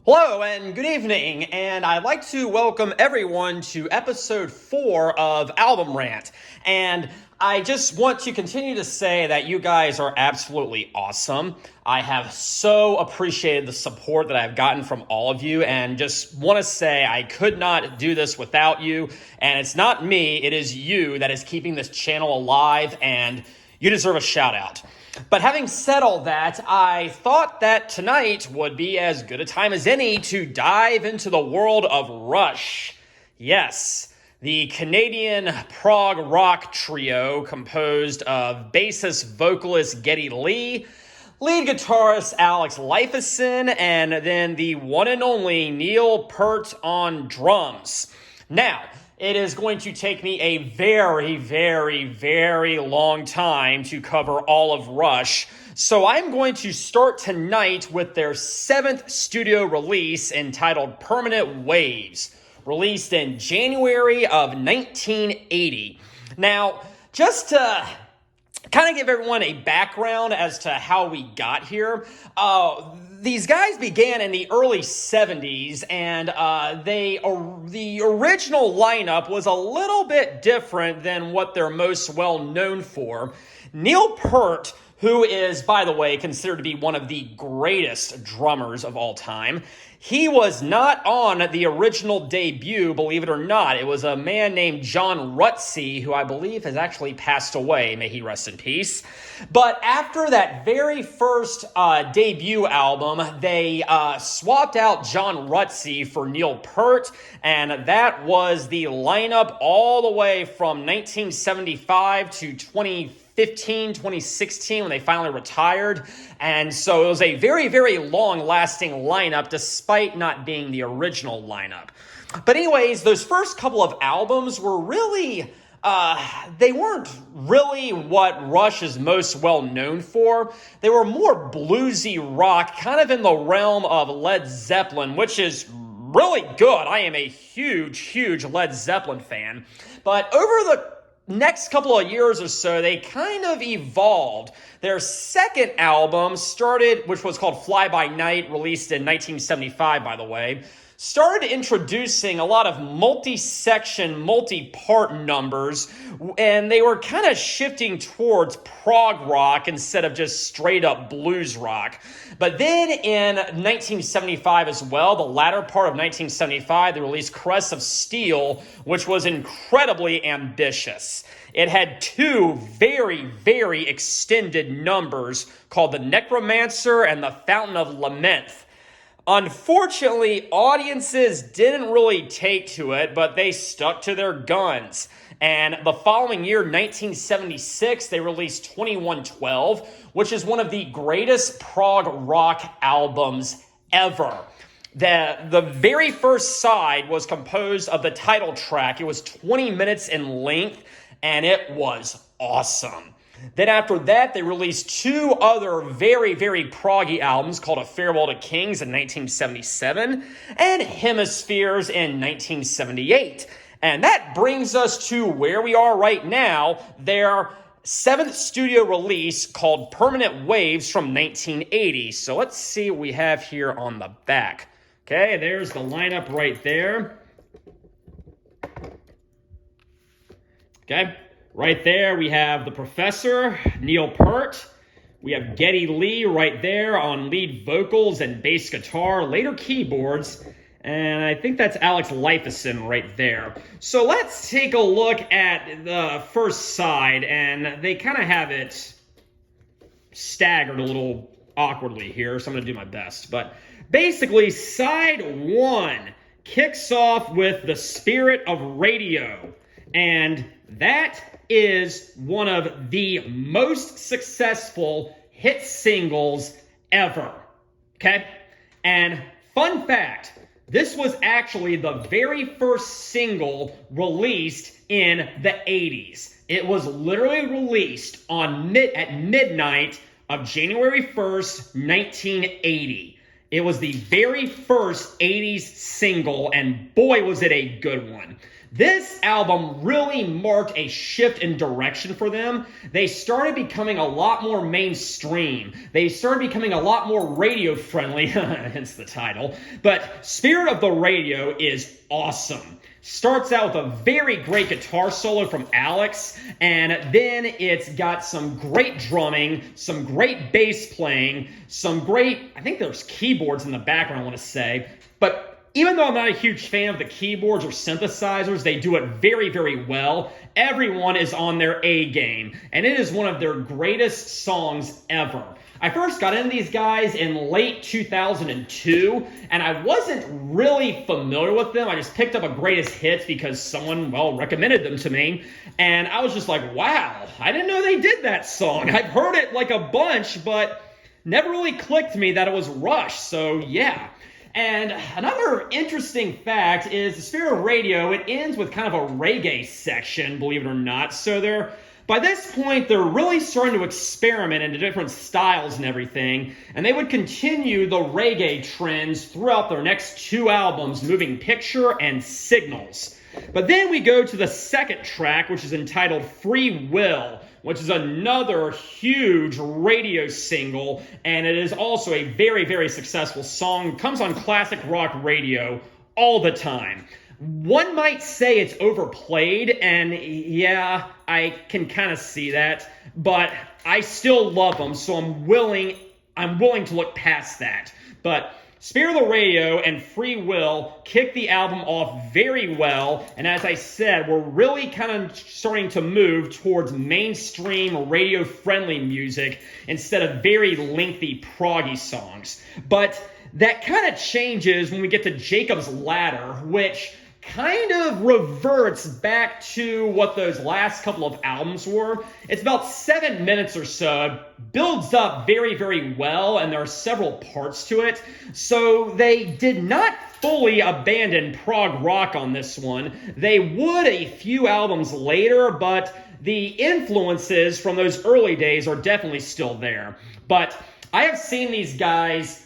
Hello and good evening, and I'd like to welcome everyone to episode 4 of Album Rant. And I just want to continue to say that you guys are absolutely awesome. I have so appreciated the support that I've gotten from all of you, and just want to say I could not do this without you. And it's not me, it is you that is keeping this channel alive, and you deserve a shout out. But having said all that, I thought that tonight would be as good a time as any to dive into the world of Rush. Yes, the Canadian prog-rock trio composed of bassist vocalist Geddy, lead guitarist Lifeson, and then the one and only Neil Peart on drums. Now, it is going to take me a very, very, very long time to cover all of Rush. So I'm going to start tonight with their 7th studio release entitled Permanent Waves, released in January of 1980. Now, just to kind of give everyone a background as to how we got here. These guys began in the early 70s, and the original lineup was a little bit different than what they're most well known for. Neil Peart, who is, by the way, considered to be one of the greatest drummers of all time, he was not on the original debut, believe it or not. It was a man named John Rutsey, who I believe has actually passed away. May he rest in peace. But after that very first debut album, they swapped out John Rutsey for Neil Peart, and that was the lineup all the way from 1975 to 2016 when they finally retired. And so it was a very, very long-lasting lineup despite not being the original lineup. But anyways, those first couple of albums were really, they weren't really what Rush is most well known for. They were more bluesy rock, kind of in the realm of Led Zeppelin, which is really good. I am a huge, huge Led Zeppelin fan. But over the next couple of years or so, they kind of evolved. Their second album started, which was called Fly By Night, released in 1975, by the way, started introducing a lot of multi-section, multi-part numbers, and they were kind of shifting towards prog rock instead of just straight up blues rock. But then in 1975 as well, the latter part of 1975, they released Caress of Steel, which was incredibly ambitious. It had 2 very, very extended numbers called The Necromancer and The Fountain of Lament. Unfortunately, audiences didn't really take to it, but they stuck to their guns. And the following year, 1976, they released 2112, which is one of the greatest prog rock albums ever. The very first side was composed of the title track. It was 20 minutes in length, and it was awesome. Then after that, they released 2 other very, very proggy albums called A Farewell to Kings in 1977 and Hemispheres in 1978. And that brings us to where we are right now, their 7th studio release called Permanent Waves from 1980. So let's see what we have here on the back. Okay, there's the lineup right there. Okay. Right there, we have the Professor, Neil Peart. We have Geddy Lee right there on lead vocals and bass guitar, later keyboards. And I think that's Lifeson right there. So let's take a look at the first side, and they kind of have it staggered a little awkwardly here, so I'm going to do my best. But basically, side 1 kicks off with The Spirit of Radio, and that is one of the most successful hit singles ever, okay? And fun fact, this was actually the very first single released in the 80s. It was literally released at midnight of January 1st, 1980. It was the very first 80s single, and boy, was it a good one. This album really marked a shift in direction for them. They started becoming a lot more mainstream. They started becoming a lot more radio friendly, hence the title. But Spirit of the Radio is awesome. Starts out with a very great guitar solo from Alex, and then it's got some great drumming, some great bass playing, some great, I think there's keyboards in the background, I want to say. But even though I'm not a huge fan of the keyboards or synthesizers, they do it very, very well. Everyone is on their A game, and it is one of their greatest songs ever. I first got into these guys in late 2002, and I wasn't really familiar with them. I just picked up a greatest hits because someone, recommended them to me, and I was just like, wow, I didn't know they did that song. I've heard it like a bunch, but never really clicked me that it was Rush, so yeah. And another interesting fact is the Spirit of Radio, it ends with kind of a reggae section, believe it or not, so by this point, they're really starting to experiment into different styles and everything, and they would continue the reggae trends throughout their next two albums, Moving Picture and Signals. But then we go to the second track, which is entitled Free Will, which is another huge radio single, and it is also a very, very successful song. It comes on classic rock radio all the time. One might say it's overplayed, and yeah, I can kind of see that, but I still love them, so I'm willing to look past that. But Spirit of the Radio and Free Will kick the album off very well, and as I said, we're really kind of starting to move towards mainstream radio-friendly music instead of very lengthy proggy songs. But that kind of changes when we get to Jacob's Ladder, which kind of reverts back to what those last couple of albums were. It's about 7 minutes or so, builds up very, very well, and there are several parts to it. So they did not fully abandon prog-rock on this one. They would a few albums later, but the influences from those early days are definitely still there. But I have seen these guys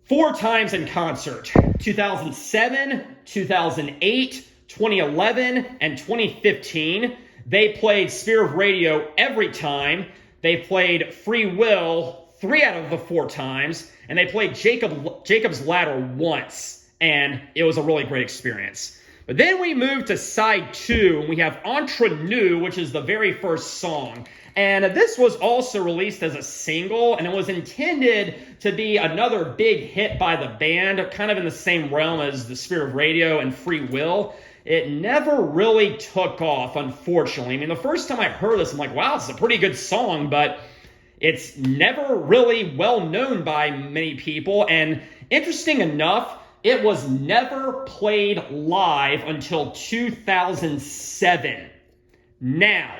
4 times in concert: 2007, 2008, 2011, and 2015. They played Spirit of Radio every time. They played Free Will 3 out of the 4 times, and they played Jacob's Ladder once, and it was a really great experience. But then we move to side 2, and we have Entre Nous, which is the very first song. And this was also released as a single, and it was intended to be another big hit by the band, kind of in the same realm as The Spirit of Radio and Free Will. It never really took off, unfortunately. I mean, the first time I heard this, I'm like, wow, it's a pretty good song, but it's never really well known by many people. And interesting enough, it was never played live until 2007. Now,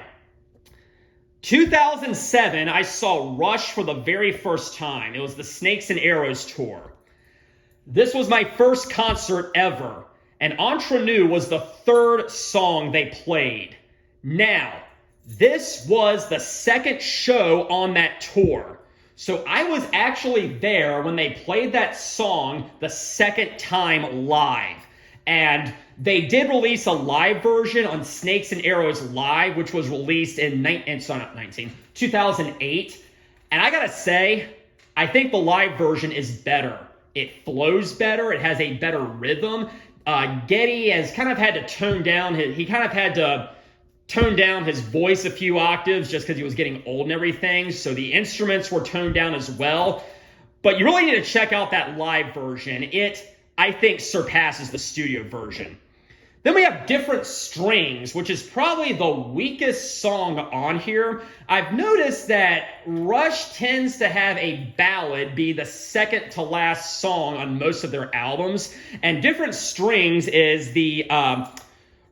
2007, I saw Rush for the very first time. It was the Snakes and Arrows tour. This was my first concert ever, and Entre Nous was the 3rd song they played. Now, this was the 2nd show on that tour. So I was actually there when they played that song the 2nd time live. And they did release a live version on Snakes and Arrows Live, which was released in 2008. And I gotta say, I think the live version is better. It flows better. It has a better rhythm. Geddy has kind of had to tone down his voice a few octaves just because he was getting old and everything. So the instruments were toned down as well. But you really need to check out that live version. It, I think, surpasses the studio version. Then we have Different Strings, which is probably the weakest song on here. I've noticed that Rush tends to have a ballad be the second to last song on most of their albums, and Different Strings is the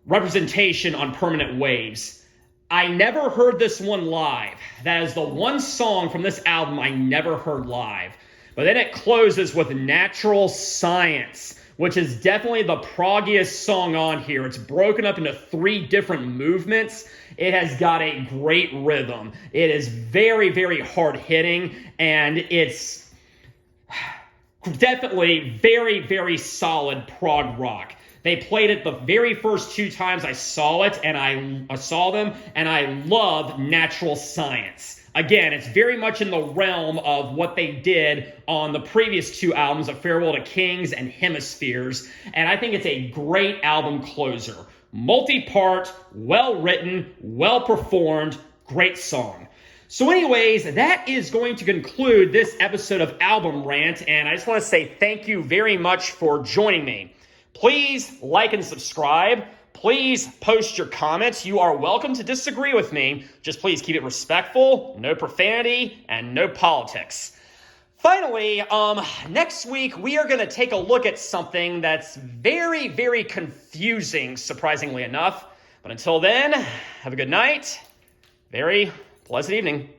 representation on Permanent Waves. I never heard this one live. That is the one song from this album I never heard live. But then it closes with Natural Science, which is definitely the proggiest song on here. It's broken up into 3 different movements. It has got a great rhythm. It is very, very hard-hitting, and it's definitely very, very solid prog rock. They played it the very first 2 times I saw it, and I saw them, and I love Natural Science. Again, it's very much in the realm of what they did on the previous 2 albums of Farewell to Kings and Hemispheres, and I think it's a great album closer. Multi-part, well-written, well-performed, great song. So anyways, that is going to conclude this episode of Album Rant, and I just want to say thank you very much for joining me. Please like and subscribe. Please post your comments. You are welcome to disagree with me. Just please keep it respectful, no profanity, and no politics. Finally, next week we are going to take a look at something that's very, very confusing, surprisingly enough. But until then, have a good night. Very pleasant evening.